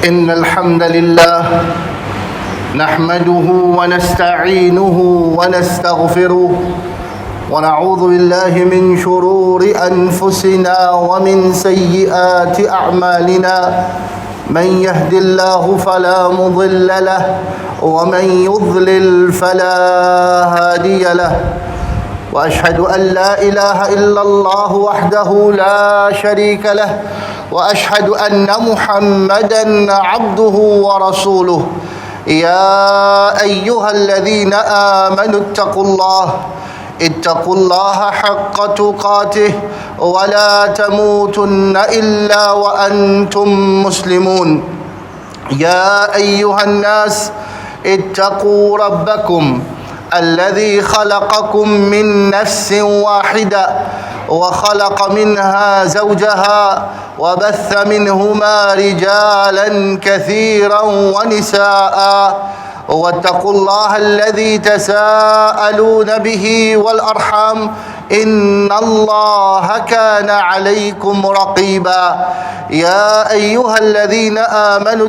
إن الحمد لله نحمده ونستعينه ونستغفره ونعوذ بالله من شرور أنفسنا ومن سيئات أعمالنا من يهد الله فلا مضل له ومن يضلل فلا هادي له وأشهد أن لا إله إلا الله وحده لا شريك له وأشهد أن محمدًا عبده ورسوله يا أيها الذين آمنوا اتقوا الله حق تقاته ولا تموتن إلا وأنتم مسلمون يا أيها الناس اتقوا ربكم الذي خلقكم من نفس واحدة وخلق منها زوجها وبث منهما رجالا كثيرا ونساء واتقوا الله الذي تساءلون به والأرحام إن الله كان عليكم رقيبا يا أيها الذين آمنوا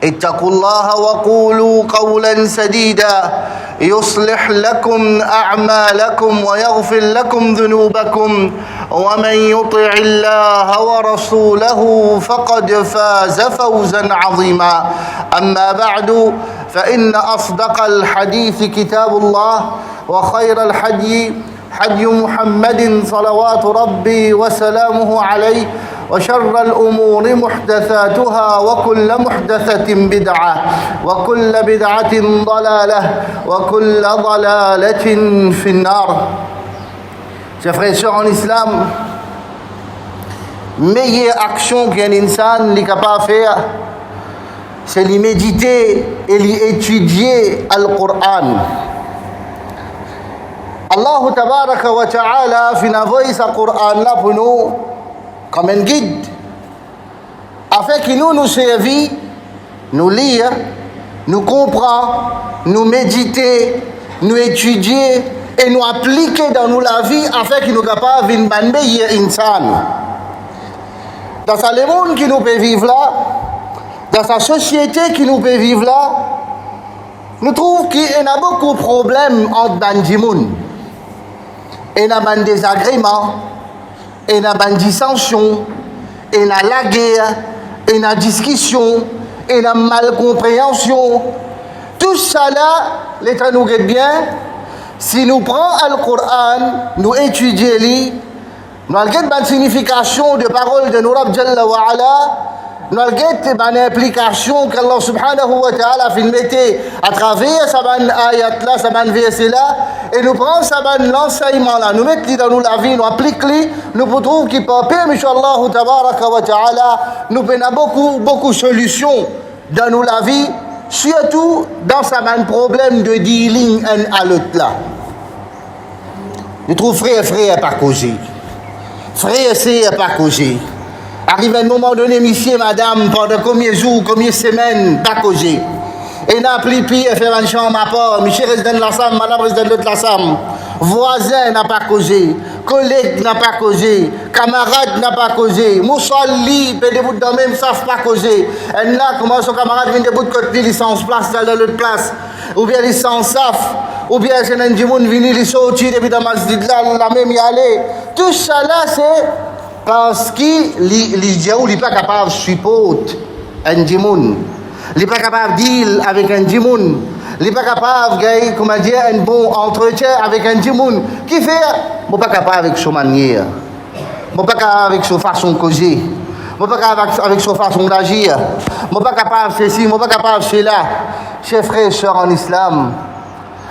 اتقوا الله وقولوا قولا سديدا يصلح لكم أعمالكم ويغفر لكم ذنوبكم ومن يطع الله ورسوله فقد فاز فوزا عظيما أما بعد فإن أصدق الحديث كتاب الله وخير الحدي حدي محمد صلوات ربي وسلامه عليه وشر الأمور محدثاتها وكل محدثة بدعة وكل بدعة ضلالة وكل ضلالة في النار. Chers frères et sœurs en islam, meilleure action qu'un insan est capable de faire, c'est de méditer et d'étudier le Coran. Allah tabaraka wa ta'ala a envoyé ce Coran là pour nous comme un guide, afin que nous servir, nous lire, nous comprendre, nous méditer, nous étudier et nous appliquer dans nous la vie, afin que nous soyons capables de vivre meilleur insan. Dans ce monde qui nous peut vivre là, dans sa société qui nous peut vivre là, nous trouvons qu'il y a beaucoup de problèmes entre les gens. Il y a des désagréments, il y a des dissensions, il y a la guerre, il y a la discussion, il y a la malcompréhension. Tout ça là, l'État nous guide bien. Si nous prenons le Coran, nous étudions, nous avons la signification de paroles de Nourab Jalla wa Ala, nous avons l'implication qu'Allah subhanahu wa ta'ala a fait à travers sa ayat là, sa verset là, et nous prenons sa l'enseignement là, nous mettons dans nous la vie, nous appliquons, nous trouvons qu'il peut payer, Inch'Allah tabaraka wa ta'ala, nous avons beaucoup de solutions dans nous la vie, surtout dans sa problème de dealing un à l'autre là. Nous trouvons frère pas causer. Frère c'est pas causer. Arrive un moment donné, monsieur, madame, pendant combien de jours, combien de semaines, pas causer. Et n'a plus pire, faire une chambre à part, monsieur résident de la SAM, madame résident de la SAM, voisin n'a pas causé, collègue n'a pas causé, camarade n'a pas causé, moussalli, des bouts dans même savent pas causer. Et là, comment son camarade vient des bouts de côté, licence place, dans l'autre place, ou bien licence saf, ou bien c'est un du monde venu, il sortit depuis dans ma masjid là, la même y aller. Tout ça là, c'est parce qu'il n'est pas capable de supporter un djimoun. Il n'est pas capable de deal avec un djimoun. Il n'est pas capable de comment dire, un bon entretien avec un djimoun. Qui fait? Il n'est pas capable avec son manière. Il n'est pas capable avec sa façon de causer. Il n'est pas capable avec sa façon d'agir. Il n'est pas capable de faire ci, il n'est pas capable de faire là. Chers frères et sœurs en islam,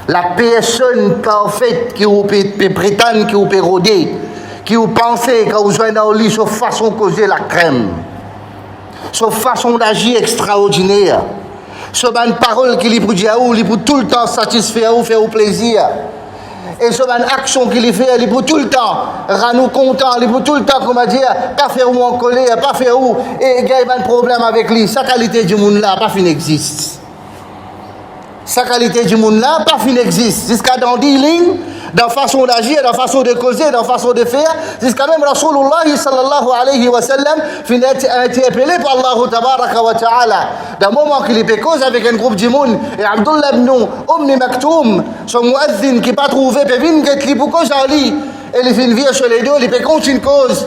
la personne parfaite qui vous peut prétendre, qui vous peut rôder, qui vous pensez quand vous jouez dans le lit, sa façon de causer la crème, sa façon d'agir extraordinaire, sa parole qui lui pour dire ou lui pour tout le temps satisfaire ou faire au plaisir, et sa action qu'il lui fait, il pour tout le temps rendre nous content, il pour tout le temps comment dire, pas faire où en colère, pas faire où et il y a un problème avec lui. Sa qualité du monde là, pas fin existe. Sa qualité du monde là, pas fin existe. Jusqu'à dans dealing, dans la façon d'agir, dans la façon de causer, dans la façon de faire, jusqu'à même Rasulullah sallallahu alayhi wa sallam a été appelé par Allah tabaraka wa ta'ala. D'un moment qu'il est cause avec un groupe de monde, et Abdullah ibn Maktoum, son muazzin qui n'a pas trouvé, puis vient qu'il est beaucoup joli, et il fait une vie sur les deux, il peut continuer une cause.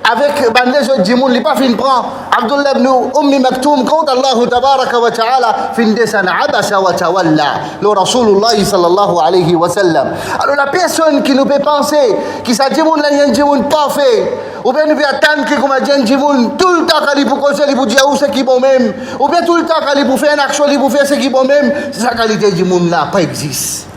Avec les autres djimoun, il n'a pas fait une prend. Abdullah ibn Maktoum, quand Allah tabaraka wa ta'ala, fin descend abasa wa tawalla, le Rasulullah sallallahu alayhi wa sallam. Alors la personne qui nous peut penser, qui sa djimoun là, il y a un djimoun parfait, ou bien nous peut attendre que comme un djimoun, tout le temps qu'il pour causer, il pour dire où c'est qui bon même, ou bien tout le temps qu'il pour faire une action, il pour faire ce qui bon même, sa qualité djimoun là, pas existe.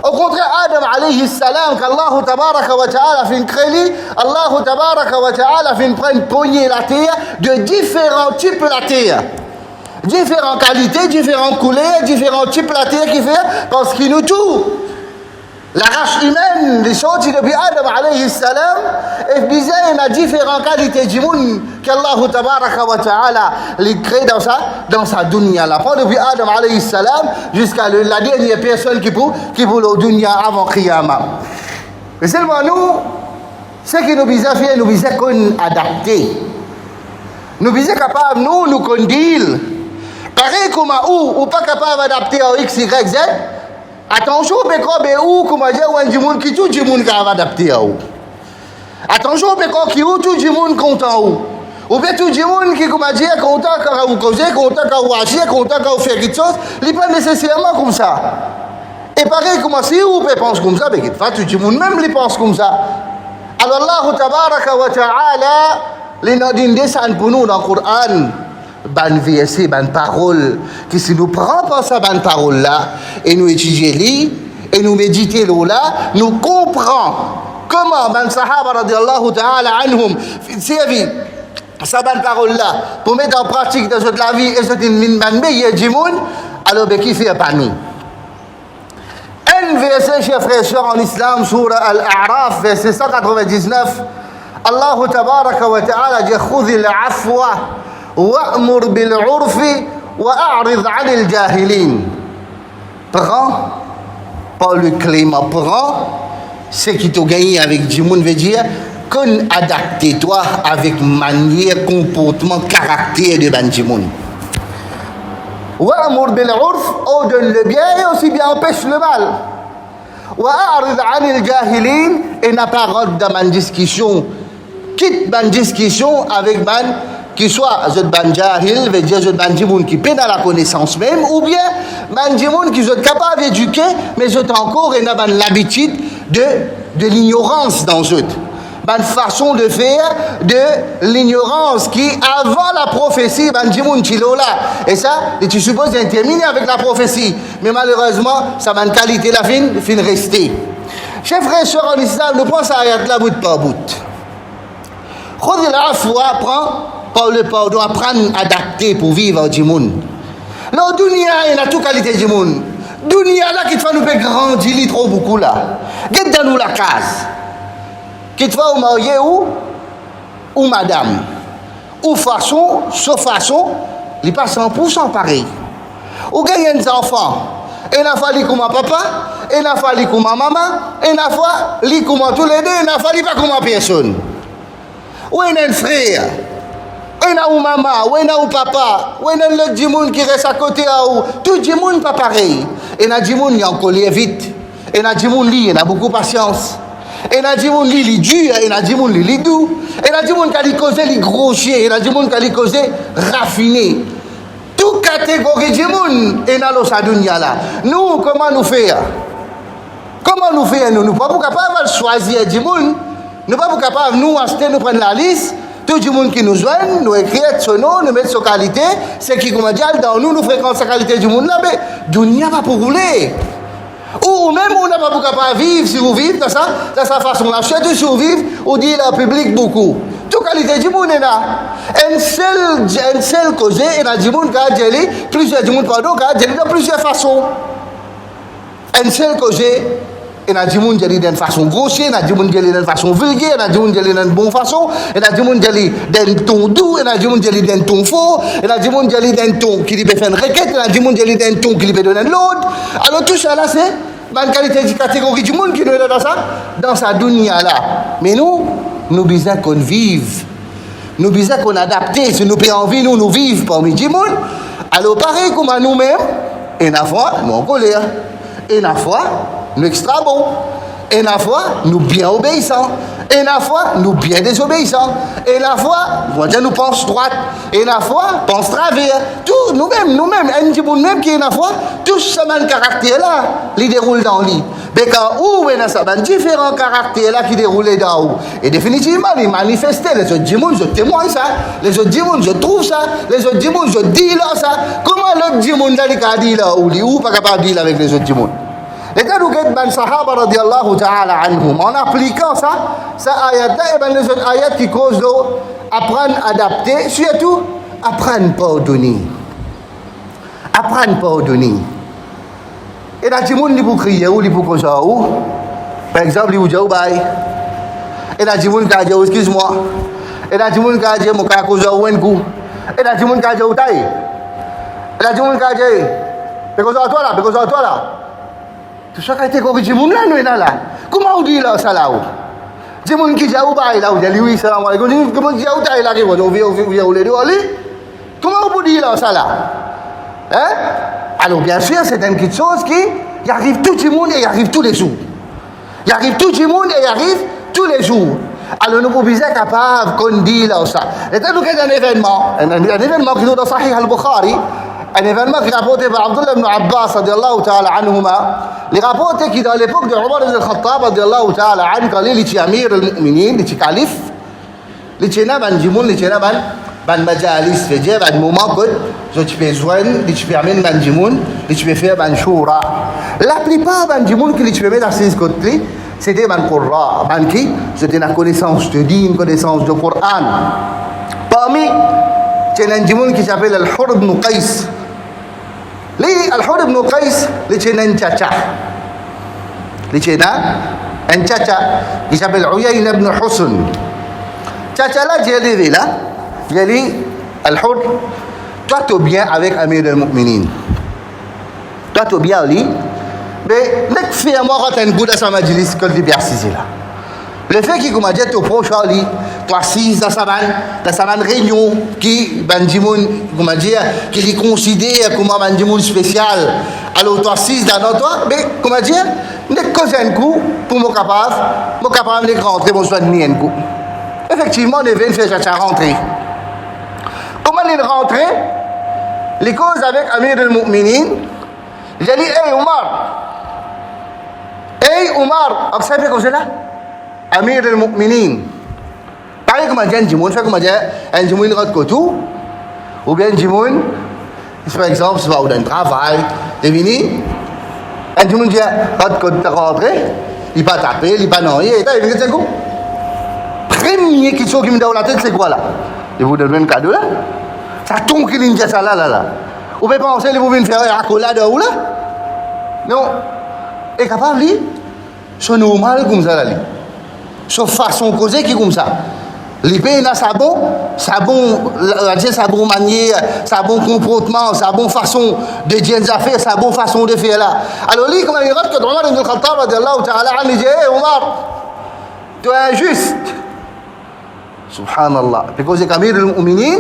Au contraire, Adam alayhi salam, qu'Allah tabaraka wa ta'ala fait une crélie, Allah tabaraka wa ta'ala fait une poignée la terre de différents types la terre. Différentes qualités, différentes couleurs, différents types la terre qui fait, parce qu'il nous tout. La race humaine, les choses depuis Adam alayhi salam, et bizarre, il y a différentes qualités du monde qu'Allah tabaraka wa ta'ala les crée dans sa dunya. Là, depuis Adam alayhi salam jusqu'à la dernière personne qui pour le dunya avant Qiyamah. Mais seulement nous, ce qui nous bizarre faire, nous bizarre qu'on adapter. Nous bizarre capable, nous qu'on deal. Pareil comme ou pas capable d'adapter à X, Y, Z. Attention, ou comme dire ou un djimoun qui tout djimoun qui va adapter à ou. Attention, qui ou tout djimoun content ou bien tout djimoun qui comme dire content quand vous causez, content quand vous agissez, content quand vous faites quelque chose, il pas nécessairement comme ça. Et pareil comme si ou peut penser comme ça, mais tout djimoun même il pense comme ça. Alors Allah tabaraka wa ta'ala les nadine descend pour nous dans le Coran. Ban verset, ban parole, qui si nous prenons par ça ban parole là, et nous étudions et nous méditons là, nous comprenons comment ban sahaba radiallahu ta'ala anhum servi ça ban parole là pour mettre en pratique dans la vie et c'est une ban meilleure du monde, alors ben qui fait pas nous. Un verset, chers frères et sœurs en islam, surah Al-A'raf, verset 199, Allah tabaraka wa ta'ala dit khudhil afwa وأمر بالعرف وأعرض عن الجاهلين. Prends, pas le clément, prends ce qui t'a gagné avec du monde veut dire qu'on adapte-toi avec manière, comportement, caractère de ban du monde. وأمر بالعرف, ordonne le bien et aussi bien empêche le mal. وأعرض عن الجاهلين, et n'a pas rentre dans ma discussion, quitte ma discussion avec man qui soit je ban jahil, veut dire je ban djimoun qui peine à la connaissance même, ou bien ban djimoun qui est capable d'éduquer, mais je encore et n'a ban l'habitude de l'ignorance dans eux. Ban façon de faire de l'ignorance qui avant la prophétie ban djimoun là. Et ça, tu supposes terminer avec la prophétie, mais malheureusement ça ban qualité la fin rester. Chers frères et sœurs en islam, nous prenons ça ayat la bout par bout. Khudh al-afwa, prend par le pardon, apprendre à adapter pour vivre du monde. La dunya, il a toute qualité du monde. Dunya là qui te fait nous faire grandir, il trop beaucoup là. Get dans nous la case. Qui te fait ou marier ou madame. Ou façon, sauf façon, il pas 100% pareil. Ou gagne des enfants. Et n'a fallu comme un papa, et n'a fallu comme ma maman, et n'a fallu comme tous les deux, et n'a fallu pas comme personne. Ou il y a un frère. Ou il y a une maman, ou il y a un papa, ou il y a l'autre djimoun qui reste à côté à où. Tout djimoun pas pareil. Et il y a djimoun qui en collier vite. Et il y a djimoun qui a beaucoup de patience. Et il y a djimoun qui est dur, et il y a djimoun qui est doux. Et il y a djimoun qui a causé les grossiers, et il y a djimoun qui a causé raffiné. Toute catégorie djimoun est dans la dunya là. Nous, comment nous faire? Comment nous faire? Nous ne sommes pas capables de choisir djimoun. Nous ne sommes pas capables, nous, acheter, nous prendre la liste. Tout le monde qui nous joigne, nous écrire son nom, nous mettre sa qualité, c'est qui, comme dire, dans nous, nous fréquentons sa qualité du monde là, mais dunya va pour rouler. Ou même, on n'a pas capable de vivre, si vous vivez, dans sa façon là, surtout si vous vivez, on dit la public beaucoup. Toute qualité du monde est là. Un seul cause, et il y a du monde qui a gelé, plusieurs du monde, pardon, qui a gelé dans plusieurs façons. Un seul cause, il y a du monde qui est d'une façon grossière, il y a du monde qui est d'une façon vulgaire, il y a du monde qui est d'une bonne façon, il y a du monde qui est d'un ton doux, il y a du monde qui est d'un ton fort, il y a du monde qui est d'un ton qui peut faire une requête, il y a du monde qui est d'un ton qui peut donner l'autre. Alors tout ça là, c'est une qualité de catégorie du monde qui nous est dans sa dunya là. Mais nous besoin qu'on vive. Nous besoin qu'on adapte. Si nous avons envie, nous vivons parmi du monde. Alors, pareil comme à nous-mêmes, et la fois, nous en colère. Et la fois, nous extra bon. Et la fois, nous bien obéissants. Et la fois, nous bien désobéissants. Et la fois, nous pensons droite. Et la fois, pense travers. Tout, nous-mêmes, un petit monde même qui est la fois, tout ce même caractère-là, il déroule dans lui. Mais quand où est ça, différents caractères-là qui déroulent dans où. Et définitivement, ils manifestent. Les autres du monde, je témoigne ça. Les autres du monde, je trouve ça. Les autres du monde, je dis là ça. Comment l'autre du monde, il a dit là ou pas capable de dire avec les autres du monde. Et quand nous regardons les Sahaba radiallahu ta'ala anhum, en appliquant ça ayat-là, et bien les autres ayats qui causent d'apprendre à adapter, surtout apprendre à pardonner. Apprendre à pardonner. Et là, tout le monde dit pour crier ou dit pour causer ou. Par exemple, il dit bye. Et là, tout le monde dit excuse-moi. Et là, tout le monde dit mon cas cause ou un coup. Et là, tout le monde dit taille. Et là, tout le monde dit parce que toi là. Tout ça qui a été corrigé, nous là. Comment on dit là, ça là? Dis moi qui dit là, on dit oui, salam alaikum. Comment on dit là, on comment on peut dire là, ça là? Hein? Alors, bien sûr, c'est une petite chose qui arrive tout le monde et il arrive tous les jours. Il arrive tout le monde et il arrive tous les jours. Alors, nous pouvons être capables qu'on dit là, ça. Et là, nous avons un événement qui est dans Sahih al-Bukhari. Un événement qui est rapporté par Abdullah ibn Abbas radiallahu ta'ala anhuma. Les rapportés qui dans l'époque de Omar ibn al-Khattab radiallahu ta'ala anhu, quand il était amir al-mu'minin, il était calife, il était là, il était là, ban majalis, c'est-à-dire ban moment que tu peux joindre, tu peux amener ban jimoun, tu peux faire ban shura. La plupart ban jimoun que tu peux mettre dans ces côtés, c'était ban Qurra, ban qui? C'était la connaissance de din, connaissance du Coran. Parmi, il y a un jimoun qui s'appelle Al-Hur ibn Qais. Al-Hur ibn Qais, il y a un tchacha. Il y a un tchacha qui s'appelle Uyayna ibn Husn. Tchacha là, j'ai arrivé là. Il a dit, Al-Hur, toi tu es bien avec Amir al-Mu'minin. Toi tu es bien lui. Mais dès que finalement quand tu as une goutte à sa majlis, que tu es bien assisé là. Le fait qu'il m'a dit, tu es proche à lui, tu es assise dans sa réunion, qui, comment dire, qui est considéré comme un spécial. Alors tu es assise dans toi, mais comment dire, dès que tu as un coup, pour me capable de rentrer, mon soin de un coup. Effectivement, on est venu faire rentrer. Comment il est rentré? Les causes avec Amir al-Mu'minin. J'ai dit, hey Omar, observez comme c'est là. Amir al-Mu'minin. Pareil comme un djimoun, fait comme un djimoun de Kotou, ou bien un djimoun, par exemple, si vous avez un travail, c'est fini. Un djimoun dit, quand tu rentré, il va taper, il va non, il va un coup. Premier qui me donne la tête, c'est quoi là? Je vous donne un cadeau là. Ça tombe qu'il y a ça là. Vous pouvez penser que vous venez faire un accolade ou là? Non. Et capable de c'est normal comme ça là. C'est façon de causer qui comme ça. Les pays là, ça bon manière, ça bon comportement, ça bonne façon de dire des affaires, ça bonne façon de faire là. Alors lui, comme il regarde que Omar ibn al-Khattab radiallahu ta'ala, il dit, hey Omar, tu es injuste. Subhanallah. Parce que Amir al-Mu'minin,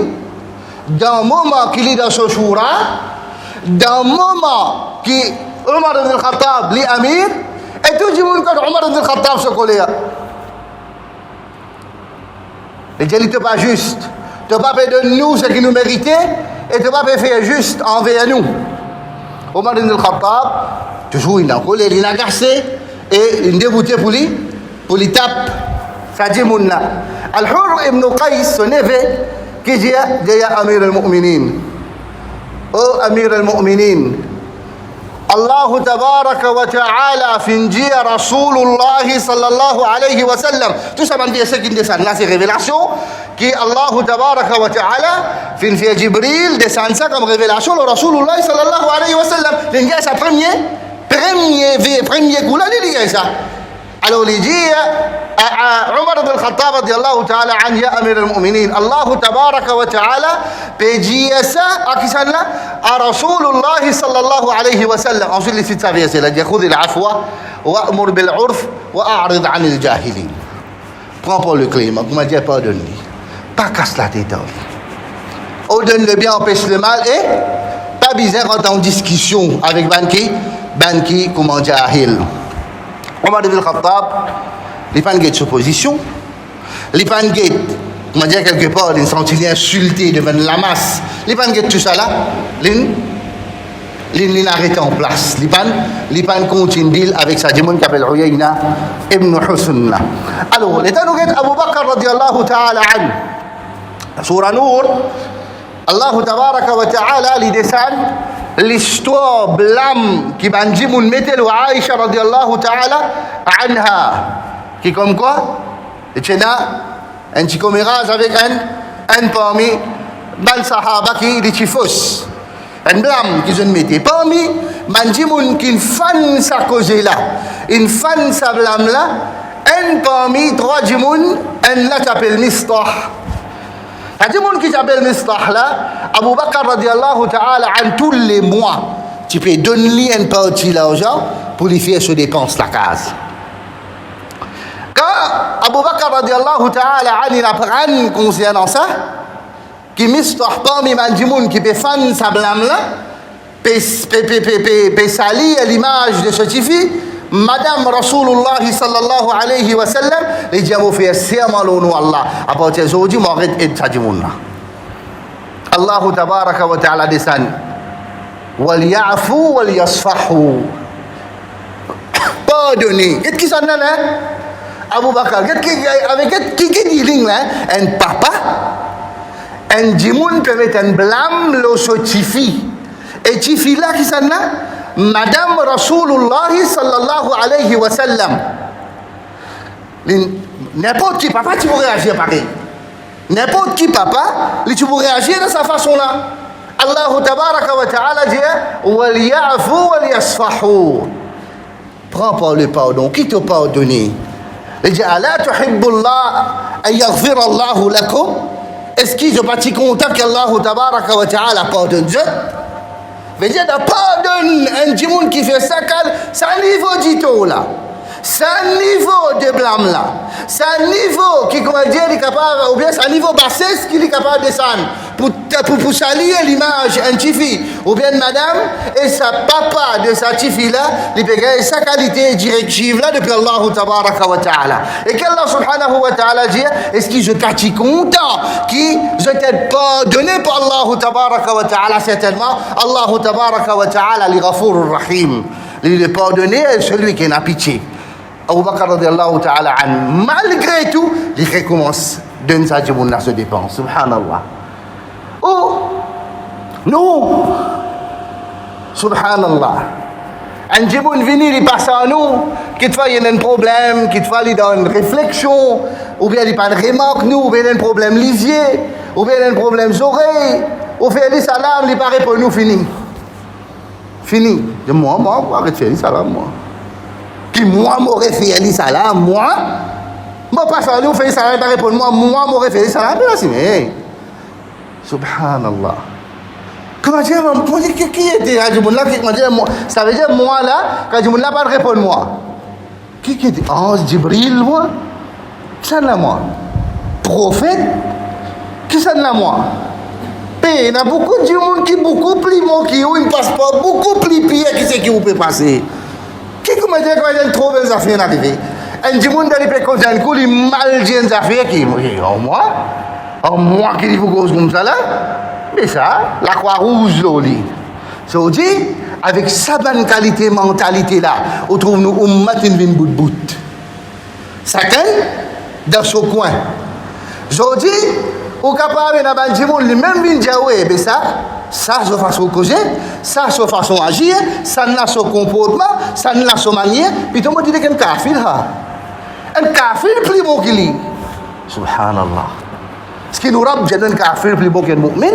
dans le moment qu'il est dans ce shura, dans le moment que Omar ibn al-Khattab est Amir, et tout le monde quand Omar ibn al-Khattab se colle. Et Dieu n'est pas juste. Tu n'as pas fait de nous ce qui nous méritait, et tu n'as pas fait juste envers nous. Omar ibn al-Khattab, toujours il a collé, il a agacé, et il a dégoûté pour lui taper. Ça dit Mouna. Al-Hur ibn Qais, son neveu, qui dit Amir al-Mu'minin. Oh Amir al-Mu'minin, Allah tabaraka wa ta'ala finji Rasulullah sallallahu alayhi wa sallam. Tout ça, c'est ce qui descend. Là, c'est révélation qui Allah tabaraka wa ta'ala finji Jibril descend ça comme révélation le Rasulullah sallallahu alayhi wa sallam. C'est sa premier coup là, il dit ça. Alors il dit Umar ibn al-Khattab radiyallahu ta'ala an ya amir al-mu'minin, Allah tabaraka wa ta'ala pédia ça à qui ça là, à Rasulullah sallallahu alayhi wa sallam. Ensuite il cite sa verset là, dit khudh al-afwa wa'mur bil 'urf wa'rid 'anil jahilin. Prends pas le climat, comment dire pardonne-lui. Pas casse la tête. On donne le bien, empêche le mal et pas bizarre quand en discussion avec Banki, comment dire Ahil. Omar ibn Khattab, il pas de supposition, il pas de, comment dire quelque part, il s'est insulté devant la masse, il pas de tout ça là, il arrêté en place, il pas continue avec sa démon qui s'appelle Uyayna ibn Husn. Alors, l'état nous est Abu Bakr radiyallahu ta'ala an, Surah Nour, Allah tabaraka wa ta'ala li descend l'histoire blâme qui bandit moun mettait à Aïcha radiyallahu ta'ala anha qui comme quoi et tchena un petit commérage avec un parmi ban sahaba qui dit fausse un blâme qui je ne mettais parmi bandit moun qui fan sa cause là une fan sa blâme là un parmi trois djimoun un la t'appelle Mistah. Il y a des gens qui s'appellent Mistah là, Abu Bakr radiallahu ta'ala, en tous les mois, tu peux donner une partie d'argent pour lui faire se dépenser la case. Quand Abu Bakr radiallahu ta'ala, il apprend concernant ça, qui Mistah parmi les gens qui peut faire sa blâme là, peut salir l'image de ce fille, Madame Rasulullah sallallahu alayhi wa sallam, les diamants fait serment au nom Allah. À partir d'aujourd'hui, m'arrête et tadimouna. Allah tabaraka wa ta'ala descend. Wal ya'fu wal yasfahu. Pardonnez. Qu'est-ce qui s'en est là? Abu Bakr, avec qui dit ligne là? Un papa, un dimoun peut mettre un blâme le sotifi. Et tifi là qui s'en là? Madame Rasulullah sallallahu alayhi wa sallam. N'importe qui papa, tu peux réagir pareil. N'importe qui papa, tu peux réagir de sa façon-là. Allah tabaraka wa ta'ala dit wal ya'fu wal yasfahu. Prends pas le pardon, qui te pardonne. Il dit ala tuhibbullah an yaghfir Allah lakum. Est-ce qu'il je pas content qu'Allah tabaraka wa ta'ala pardonne Dieu? Veut dire, pardonne un djimoun qui fait ça, c'est un niveau d'ito là. C'est un niveau de blâme là. C'est un niveau qui, comment dire, est capable, ou bien c'est un niveau bassesse qu'il est capable de descendre pour saluer l'image un tifi, ou bien madame et sa papa de sa tifi là, il peut gagner sa qualité directive là depuis Allah tabaraka wa ta'ala. Et qu'Allah subhanahu wa ta'ala dit, est-ce que je t'ai content qui je t'ai pardonné par Allah tabaraka wa ta'ala certainement. Allah tabaraka wa ta'ala li ghafurur rahim. Il est pardonné à celui qui n'a pitié. Abu Bakr radiallahu ta'ala an, malgré tout, il recommence de sa djimouna se dépense. Subhanallah. Oh, nous, subhanallah. Un djimoun vini, il passe à nous, qu'il fois il y a un problème, qu'il fois il y a une réflexion, ou bien il n'y a pas de remarque, nous, ou bien il y a un problème lisier, ou bien il y a un problème oreilles, ou bien il y a salam, il paraît pour nous fini. Fini. De moi, arrête de faire salam, moi. Qui moi m'aurait fait les salam, moi pas ça, nous fait salam, il répond moi m'aurait fait les salam, mais subhanallah. Comment dire, qui était là, ça veut dire moi là, quand je ne pas répondre moi. Qui était ange Jibril, moi? Qui ça là, moi? Prophète? Qui ça là, moi? Il y a beaucoup de monde qui beaucoup plus bon qui ont un passeport, beaucoup plus pire qui c'est qui vous peut passer. Qui comment dire quand il y a trop belles affaires arrivées? Un du monde qui peut causer un coup, il mal dit des affaires qui en moi qui dit vous cause comme ça là. Mais ça, la Croix-Rouge l'oli. Ça veut dire avec sa bonne qualité mentalité là, on trouve nous ummatin bin bout bout. Chacun dans son coin. Je dis au capable na ban du monde même bin diaoué, mais ça sa façon causer, ça sa façon agir, ça n'a son comportement, ça n'a son manière, puis tout le monde dit qu'un kafir là. Un kafir plus beau qu'il est. Subhanallah. Est-ce qu'il nous rappe un kafir plus beau qu'un mu'min?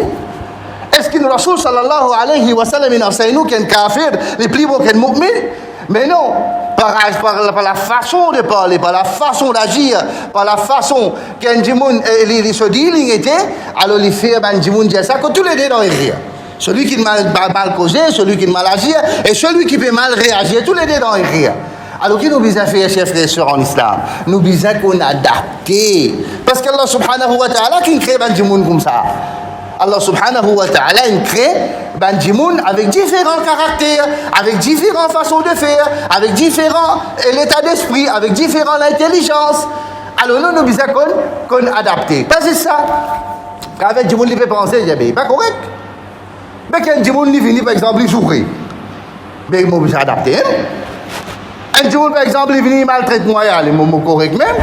Est-ce que le Rasul sallallahu alayhi wa sallam il enseigne nous qu'un kafir est plus beau qu'un mu'min? Mais non. par la façon de parler, par la façon d'agir, par la façon qu'un djimoun se dit, alors il fait un djimoun dire ça, que tous les deux dans les rire. Celui qui mal causé, celui qui mal agir, et celui qui peut mal réagir, tous les deux dans les rire. Alors, qu'est-ce que nous devons faire, chers frères et sœurs en islam? Nous devons qu'on adapte. Parce qu'Allah subhanahu wa ta'ala qui crée un djimoun comme ça. Allah subhanahu wa ta'ala il crée un djimoun avec différents caractères, avec différentes façons de faire, avec différents l'état d'esprit, avec différentes intelligences. Alors, nous devons qu'on adapte. Parce que ça, avec djimoun, il peut penser, c'est pas correct. Mais quand un djimoun vient, par exemple, il sourit. Mais il faut adapter. Un djimoun, par exemple, il vient maltraiter moi, il est correct même.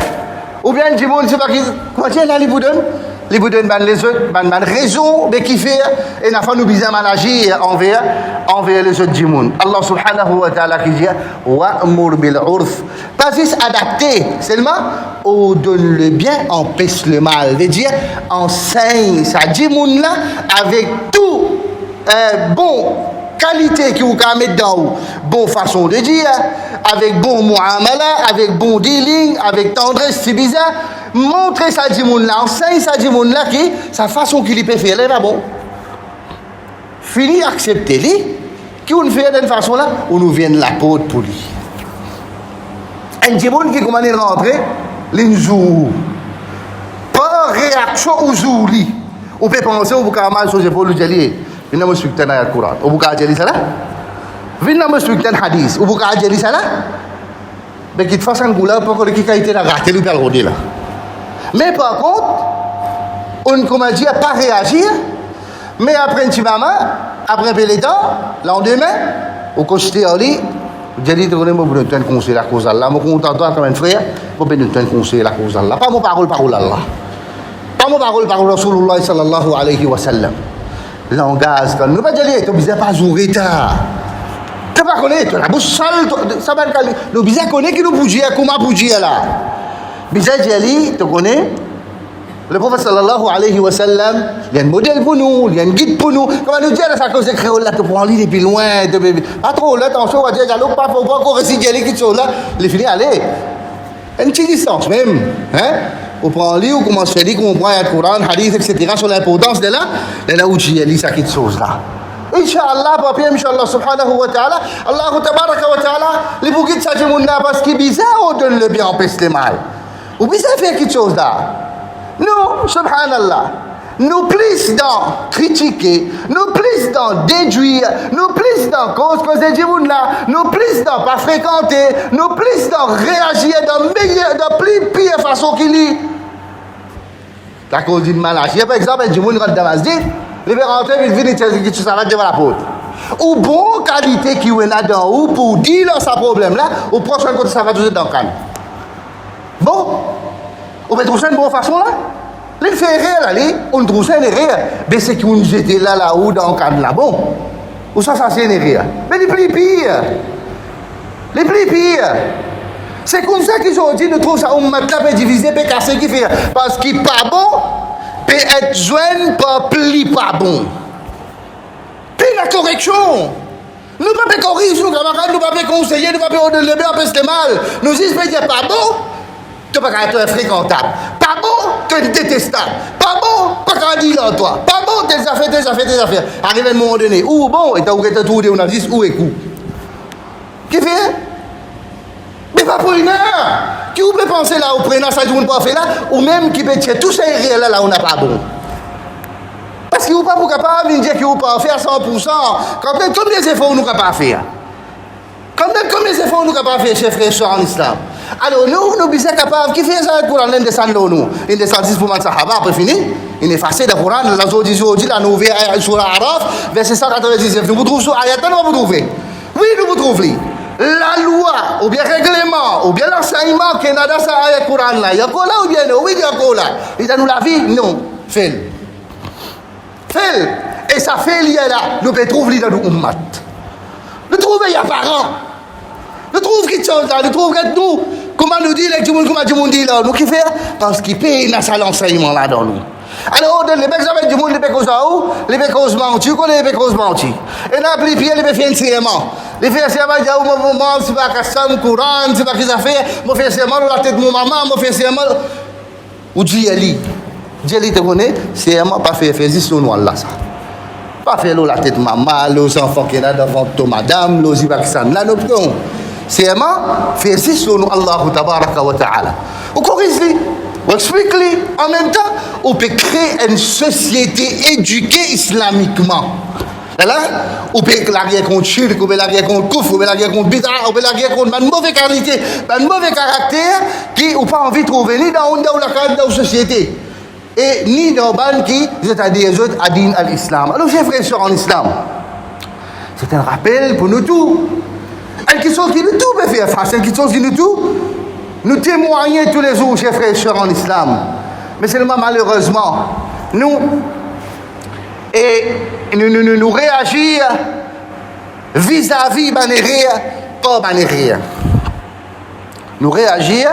Ou bien un djimoun, je ne sais pas qui. Comment tu es, les boudons, les autres, raison de qui faire, et n'a pas nous besoin d'agir envers les autres djimoun. Allah subhanahu wa ta'ala qui dit, wa'mur bil urf. Pas juste adapter, seulement, on donne le bien, empêche le mal. C'est-à-dire, enseigne sa djimoun là, avec tout bon qualité qui vous met dedans, bonne façon de dire, avec bon muamala, avec bon dealing, avec tendresse, c'est bizarre. Montrez ça djimoun là, enseigne ça djimoun là qui, sa façon qu'il peut faire, elle est bon. Fini, acceptez-les, qui on fait d'une façon là, on nous vient de la peau pour lui. Un djimoun qui commence à rentrer, l'injou. Pas réaction aux zouli. On peut penser au bouca mal sur les épaules du jalier. Il n'a pas suivi le Coran. Au bouca jali ça là? Il n'a pas suivi le hadith. Au bouca jali ça là? Mais qu'il te fasse un goulard pour que qui a été là, raté lui par là. Mais par contre, on commence à pas réagir, mais après un petit moment, après un peu de temps, lendemain, au côté de lui, j'ai dit que je vais te conseiller la cause d'Allah. Je suis content comme un frère, je vais te conseiller la cause d'Allah. Pas mon parole Allah. Pas mon parole Rasulullah sallallahu alayhi wa sallam. Langage, quand nous ne pas dire, tu ne pas jouer ta. Tu ne pas connaître, la bouche sale, ça va être nous bizarre connaître qui nous bouger, comment bouger là. Bizarre Jali, tu connais le prophète sallallahu alayhi wa sallam, il y a un modèle pour nous, il y a un guide pour nous. Comment nous dire ça cause de créole là, tu prends lui depuis loin, pas trop là, attention, on va dire, j'allais pas pour voir qu'on récite Jali qui sont là, les finis, allez. Une petite distance même, hein? On prend lui, on commence à faire qu'on prend le Coran, hadith, etc. sur l'importance de là où Jali ça quitte chose là. Inch'Allah, papi, Inch'Allah, subhanahu wa ta'ala, Allah tabaraka wa ta'ala, les bouquets de sa là parce qu'il est bizarre, on donne le bien, on pèse le mal. Ou bizarre faire quelque chose là. Nous, subhanallah, nous plus dans critiquer, nous plus dans déduire, nous plus dans cause de Djimoun là, nous plus dans pas fréquenter, nous plus dans réagir dans plus pire façon qu'il est. La cause d'une maladie, par exemple, un Djimoun rentre dans la masjid, il va rentrer, il vient et tu s'arrête devant la porte. Ou bonne qualité qui est là-dedans, ou pour dire sa problème là, au prochain côté ça va toujours dans le calme. Bon, on va trouver une bonne façon là. Les fait rire là, on trouve ça une rire. Mais c'est qu'on jetait là-haut dans le cadre là, bon. Ou ça c'est une rire. Mais les plus pires. Les plus pires. C'est comme ça qu'ils ont dit, nous trouvons ça, on peut diviser, peut casser, qui fait. Parce qu'il n'est pas bon, peut être joint par plus pas bon. Puis la correction. Nous ne pouvons pas corriger nos camarades, nous ne pouvons pas conseiller, nous ne pouvons pas lever un peu de mal. Nous disons, mais c'est pas bon. Tu n'es pas être fréquentable. Pas bon, tu es détestable. Pas bon, pas qu'à dire en toi. Pas bon, tes affaires. Arrive à un moment donné, où bon, et tu as trouvé, on a dit, où est coup. Qui fait? Mais pas pour une heure. Qui peut penser là, au prénom, ça, ne pas faire là, ou même qui peut tirer tout ça réel là, on n'a pas bon. Parce qu'il n'est pas capable de dire qu'il ne peut pas faire 100%. Combien d'efforts nous ne pouvons pas faire? Combien d'efforts nous ne pouvons pas faire, chers frères et sœurs en islam? Alors, nous sommes capables, qui fait ça pour aller descendre nous? Il descend 10 pour le Sahaba, après fini. Il est effacé le Coran, la aujourd'hui, la nouvelle sur l'Araf, verset 199. Nous vous trouvons sur Ayat, nous vous trouvez. Oui, nous vous trouvons. La loi, ou bien règlement, ou bien l'enseignement qui est dans ce Ayat Coran là, il y a quoi là ou bien non? Oui, il y a quoi là? Il y a nous la vie? Non. Fais-le. Fais-le. Et ça fait lié là, nous pouvons trouver dans nos ummat. Nous trouvons, il y a parents. Nous trouvons quelque chose là, nous trouvons que nous, comment nous dit, comment nous dit là, nous qui fait? Parce qu'il paye dans l'enseignement là dans nous. Alors, les examens du monde, les pécos où, les pécos mentis, les pécos mentis. Et là, les pieds, les pécos serment. Les pécos serment, il y a un moment, c'est pas Kassam, Courant, c'est pas qu'ils ont fait, moi fais serment, la tête de mon maman, moi fais serment. Ou Djali. Djali, tu connais, serment, pas fait, fais juste le noir là, ça. Pas faire la tête de maman, les enfants qui sont devant ton madame, les Pakistan, là, non. Serment, fais juste le noir, Allah, tabaraka wa ta'ala. Ou corrige-les. Explique-les. En même temps, on peut créer une société éduquée islamiquement. Là, on peut la guerre contre shirk, on peut la guerre contre kouf, on peut la guerre contre bid'a, on peut la guerre contre une mauvaise qualité, un mauvais caractère qui n'a pas envie de trouver ni dans la société et ni dans ban qui, c'est-à-dire les autres adin à l'islam. Alors, chers frères et sœurs en islam, c'est un rappel pour nous tous. Une question qui nous tout peut faire face, une question qui nous tout. Nous témoignons tous les jours, chers frères et sœurs en islam. Mais seulement malheureusement, nous réagissons vis-à-vis Banéria, pas Banéria. Nous réagissons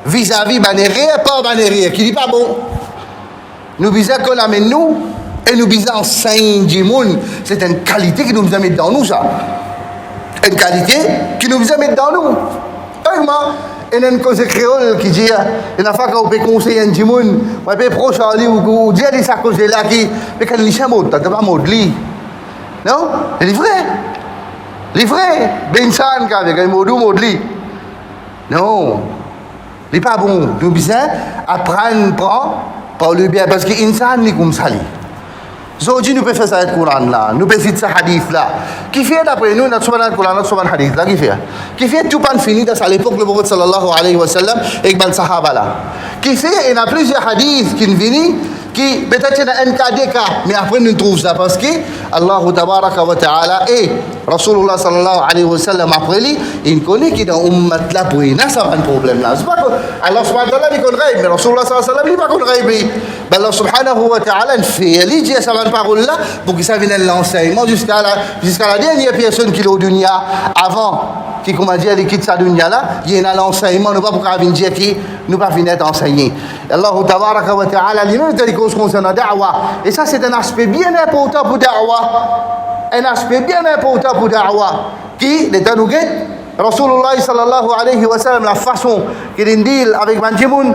vis-à-vis Banéria, pas Banéria, qui dit pas bon. Nous visons qu'on amène nous et nous visons enseigner du monde. C'est une qualité qui nous a mis dans nous, ça. Une qualité qui nous a mis dans nous. Vraiment. Il y a une cause créole qui dit, il y a une fois qu'on peut conseiller un monde, on peut proche à lui ou dire ça cause là qui, mais quand il chame, tu n'as pas mot de lui. Non? C'est vrai. C'est vrai. Ben San, avec un mot de lui. Non. C'est pas bon. Nous devons apprendre par le bien, parce qu'insan n'est comme ça. Aujourd'hui, nous pouvons faire ça avec le Coran là, nous pouvons faire ce hadith là. Qui fait d'après nous, notre le Coran, notre hadith là, qui fait tout pas fini dans l'époque le prophète sallallahu alayhi wa sallam et les sahaba là. Qui fait, il y a plusieurs hadiths qui viennent, qui peut-être un cas des cas, mais après nous trouvons ça parce que Allah tabaraka wa ta'ala et Rasulullah sallallahu alayhi wa sallam après lui, il connaît qu'il y a un ummat là pour il n'a pas de problème là. C'est pas que Allah subhanahu wa ta'ala il connaît, mais Rasulullah sallallahu alayhi wa sallam il pas connaît. Mais Allah subhanahu wa ta'ala fait lui dit ça parole là pour que ça vienne l'enseignement jusqu'à la dernière personne qui est au dunya avant qui comment dire qui quitte sa dunya là il y a l'enseignement nous pas pour venir dire qui nous pas venir être enseigné Allah tabaraka wa ta'ala lui-même dit qu'on concerne da'wa et ça c'est un aspect bien important pour da'wa un aspect bien important pour da'wa qui les tanouguet Rasulullah sallallahu alayhi wa sallam la façon qu'il deal avec Banjimoun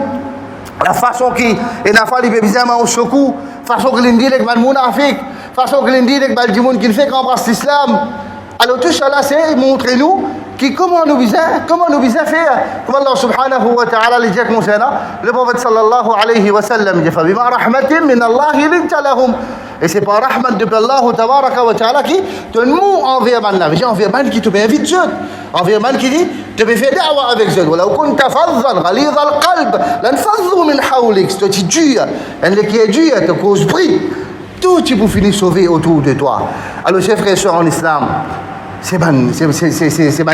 la façon qui est a fallu bizarrement au secours façon que l'indi avec mal munafiq façon que l'indi avec mal djimoun qui fait qu'embrasse l'islam alors tout ça là c'est montrer nous qui comment nous visons faire comme Allah subhanahu wa ta'ala les dit concernant le prophète sallallahu alayhi wa sallam dit fa bima rahmatin min Allah linta lahum et c'est par rahmat de Allah tabaraka wa ta'ala qui te nous envers man la envers man qui te invite Dieu envers man qui dit te faire da'wa avec Dieu wala kunta faddan ghalid al-qalb lan faddu min hawlik c'est tu Dieu elle qui est Dieu te cause prix tout tu pour finir sauver autour de toi alors chers frères et sœurs en islam c'est ban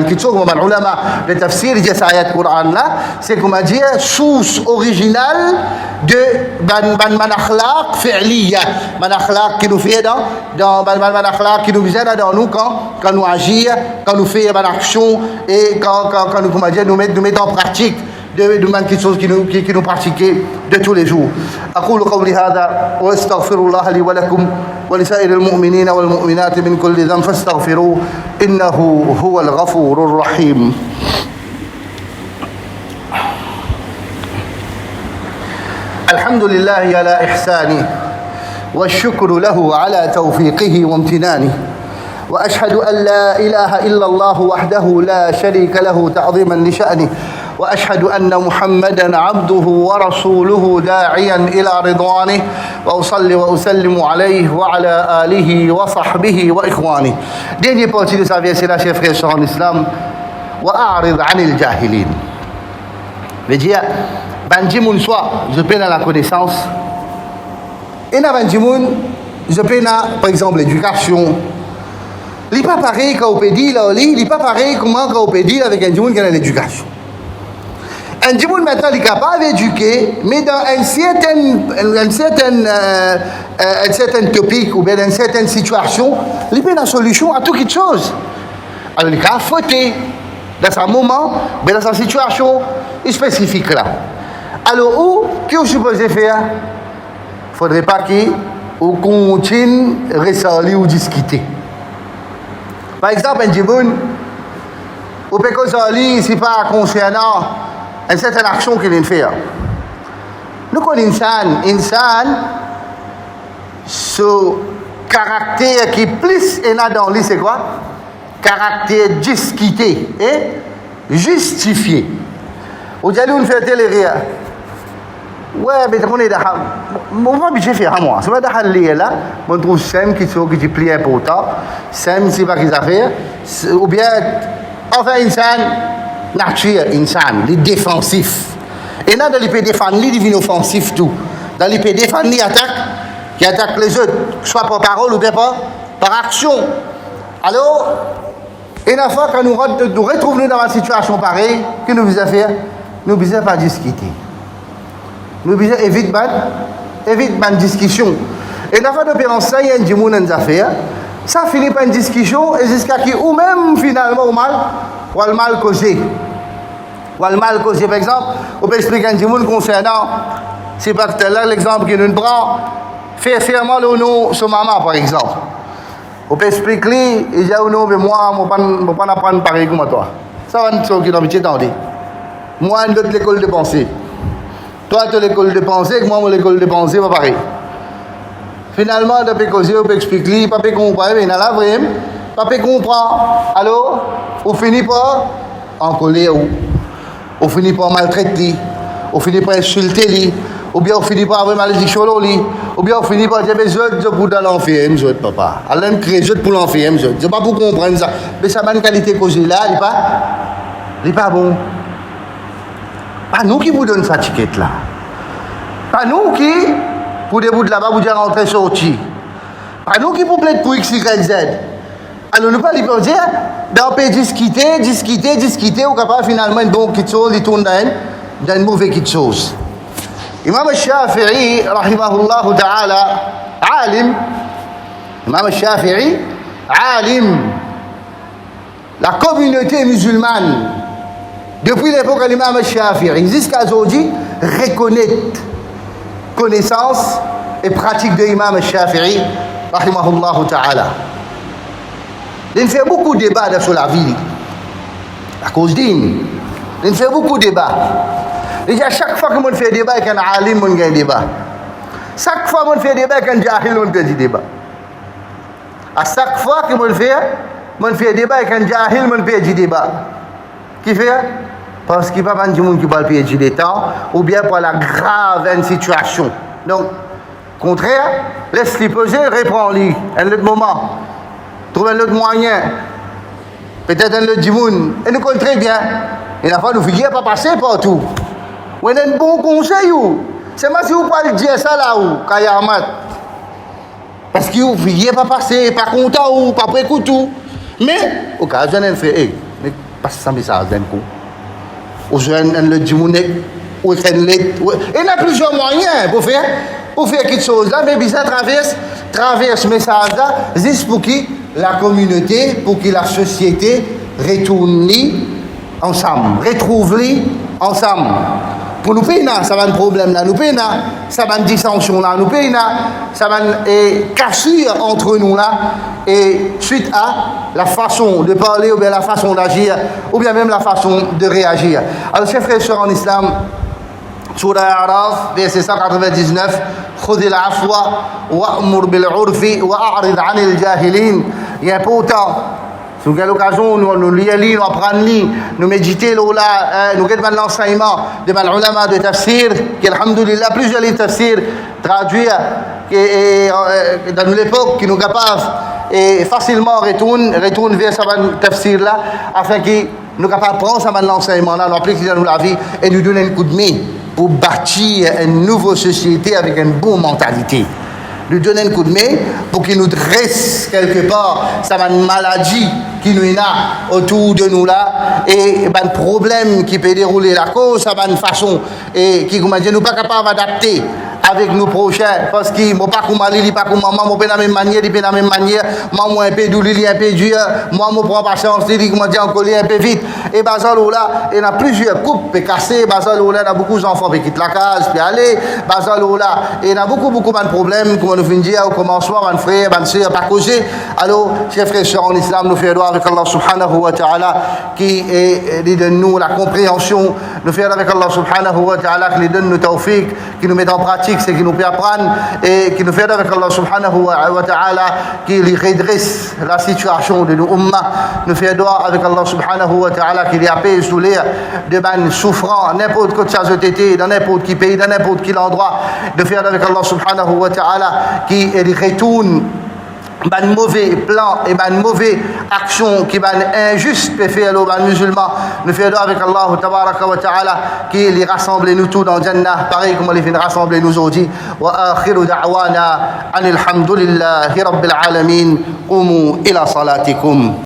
qui trouve comme ulama le tafsir de ces ayats Coran là c'est comme dire source originale de ban akhlaq fi'liya ban akhlaq qui nous fait dans ban akhlaq qui nous vient dans nous quand nous agir quand nous fait ban action et quand nous comment dire nous mettre en pratique de quelque chose qui nous pratiquer de tous les jours. أقول قولي هذا وأستغفر الله لي ولكم ولسائر المؤمنين والمؤمنات من كل ذنب فاستغفروه إنه هو الغفور الرحيم. الحمد لله على إحسانه والشكر له على توفيقه وامتنانه وأشهد أن لا إله إلا الله وحده لا شريك له تعظيما لشأنه وأشهد أن محمدا عبده ورسوله داعيا إلى رضوانه وأصلي وأسلم عليه وعلى آله وصحبه وإخوانه. Dernière partie de sa vie, c'est là, chers frères et sœurs en islam. وأعرض عن الجاهلين. veut dire, Banjimoun soit, je peine à la connaissance. Et dans Banjimoun, je peine à, par exemple, l'éducation. Il n'est pas pareil quand on peut dire, il n'est pas pareil comment on peut dire avec un Djimoun qui a l'éducation. Un Djimoun maintenant il est capable d'éduquer, mais dans un certain topic ou bien dans une certaine situation, il peut une solution à toute chose. Alors il est capable de fauter dans un moment, mais dans sa situation spécifique là. Alors où, qu'est-ce que je supposé faire? faudrait pas qu'on continue à ressembler ou discuter. Par exemple, un djiboun, ou peut que c'est pas concernant une certaine action qu'il vient faire. Nous connaissons insan, ce caractère qui est plus dans lui, c'est quoi? Caractère discuté et justifié. Vous allez nous faire télé-réa. Ouais, mais on est d'accord. On va bien faire à moi. C'est pas d'accord là. On trouve Sam qui est plus important. Sam, c'est pas qu'ils affaires. Ou bien, enfin, insan, nature, insan, les défensifs. Et là, dans l'IP défendre, il devient offensif tout. Dans l'IP défendre, il attaque les autres, soit par parole ou bien par action. Alors, une fois que nous retrouvons dans une situation pareille, que nous devons faire? Nous ne devons pas discuter. Nous devons éviter la discussion. Et une fois que nous pensons qu'il y a des gens qui affaires, ça finit par une discussion et jusqu'à qui, ou même finalement, ou le mal causé. Ou le mal causé, par exemple, on peut expliquer à un gens concernant, c'est pas que là l'exemple que nous prenons, faire mal au nom de maman, par exemple. On peut expliquer, il dit non, mais moi, je ne peux pas apprendre pareil comme toi. Ça va être ce qui est habitué d'entendre. Moi, je suis l'école de pensée. Toi, tu es l'école de pensée, moi, je suis l'école de pensée, pas pareil. Finalement, on peut causer, on peut expliquer, pas peut comprendre, mais il y a la vraie, pas peut comprendre. Alors, on finit par en colère, on finit par maltraiter, on finit par insulter, ou bien on finit par avoir malédiction, ou bien on finit par dire, mais je pour dans l'enfer, je papa. Alors, je crée je pour l'enfer, je ne sais pas pour comprendre ça. Mais ça m'a une qualité causée là, il n'est pas bon. Pas nous qui vous donnons cette étiquette là. Pas nous qui, pour des bouts de là-bas, vous dire rentrer sortir. Pas nous qui vous plaît pour X, Y, Z. Alors, nous pas lui dire, ben on peut discuter, ou capable finalement une bonne petite chose, il tourne dans une mauvaise petite chose. Imam al-Shafi'i, rahimahullah ta'ala, alim. Imam al-Shafi'i, alim. La communauté musulmane, depuis l'époque de l'imam al-Shafi'i, jusqu'à aujourd'hui, reconnaît connaissance et pratique de l'imam al-Shafi'i, rahimahullah ta'ala. Il fait beaucoup de débats sur la vie. À cause d'une. Il fait beaucoup de débats. Et à chaque fois que je fais débat avec un alim, je gagne débat. Chaque fois que je fais débat avec un jahil, je gagne débat. À chaque fois que je fais débat avec un jahil, je perds débat. Qui fait? Parce qu'il n'y a pas de monde qui va perdre du temps, ou bien pour la grave situation. Donc, contraire, laisse-lui poser, réponds-lui. Un autre moment. Trouve un autre moyen. Peut-être un autre monde. Et nous connaissons très bien. Et la fois, nous ne pas passer partout. On a un bon conseil. C'est moi si vous pouvez dire ça là, Kayamat. Parce que vous ne pas passer, pas content ou pas précouter. Mais, au cas où on fait, mais passe ça message d'un coup. Ou je le djimounek, ou il y a plusieurs moyens pour faire quelque chose là, mais ça traverse ce message là, juste pour que la communauté, pour que la société retourne ensemble, retrouve ensemble. Pour nous payer, ça va un problème là, nous payer, ça va une dissension là, nous payer, ça va une cassure entre nous là, et suite à la façon de parler, ou bien la façon d'agir, ou bien même la façon de réagir. Alors, chers frères et sœurs en islam, Surah Al-A'raf, verset 199, خذ العفو وأمر بالعرف وأعرض عن الجاهلين. Il est important. Sur quelle occasion nous lisons, nous apprenons, nous méditons là, nous avons l'enseignement de l'ulama de tafsir, qui alhamdoulilah, plusieurs livres de tafsir traduits dans l'époque, qui nous capables et facilement retourner vers ce tafsir là, afin que nous capables de prendre ce l'enseignement là, nous appliquer dans la vie et nous donner un coup de main pour bâtir une nouvelle société avec une bonne mentalité. Nous donner un coup de main pour qu'il nous dresse quelque part ça va une maladie qui nous est là autour de nous là et un problème qui peut dérouler la cause ça va une façon et qui comment dire nous pas capable d'adapter avec nos prochains, parce qu'ils m'ont pas comme Ali, pas comme maman, m'ont pas la même manière, ils pas la même manière, moi un peu doux, un peu dur, moi je prends patience, il m'a dit en coller un peu vite. Et bazal là, il y a plusieurs couples cassés, bazal là, il y a beaucoup d'enfants qui quittent la case, puis aller, bazal là, il y a beaucoup de problèmes, comme nous venons dire au commencement, mon frère, mon soeur, pas causer. Alors, chers frères et sœurs en islam, nous faisons avec Allah subhanahu wa ta'ala qui donne nous la compréhension, nous faisons avec Allah subhanahu wa ta'ala qui donne nous tawfiq, qui nous met en pratique, c'est qui nous peut apprendre et qui nous fait avec Allah subhanahu wa ta'ala qui redresse la situation de nos umma. Nous faisons avec Allah subhanahu wa ta'ala qui les apaise sous l'air de ban souffrant, n'importe quelle chose de tété, dans n'importe quel pays, dans n'importe quel endroit. Nous faisons avec Allah subhanahu wa ta'ala qui les retourne ban mauvais plan et ban mauvais action qui ban injuste peut faire les musulmans. Nous faisons avec Allah tabaraka wa ta'ala qui les rassemble nous tous dans Jannah pareil comme les vient rassembler nous aujourd'hui. Wa akhiru da'wana anil hamdulillahi rabbil alamin. Qumu ila salatikum.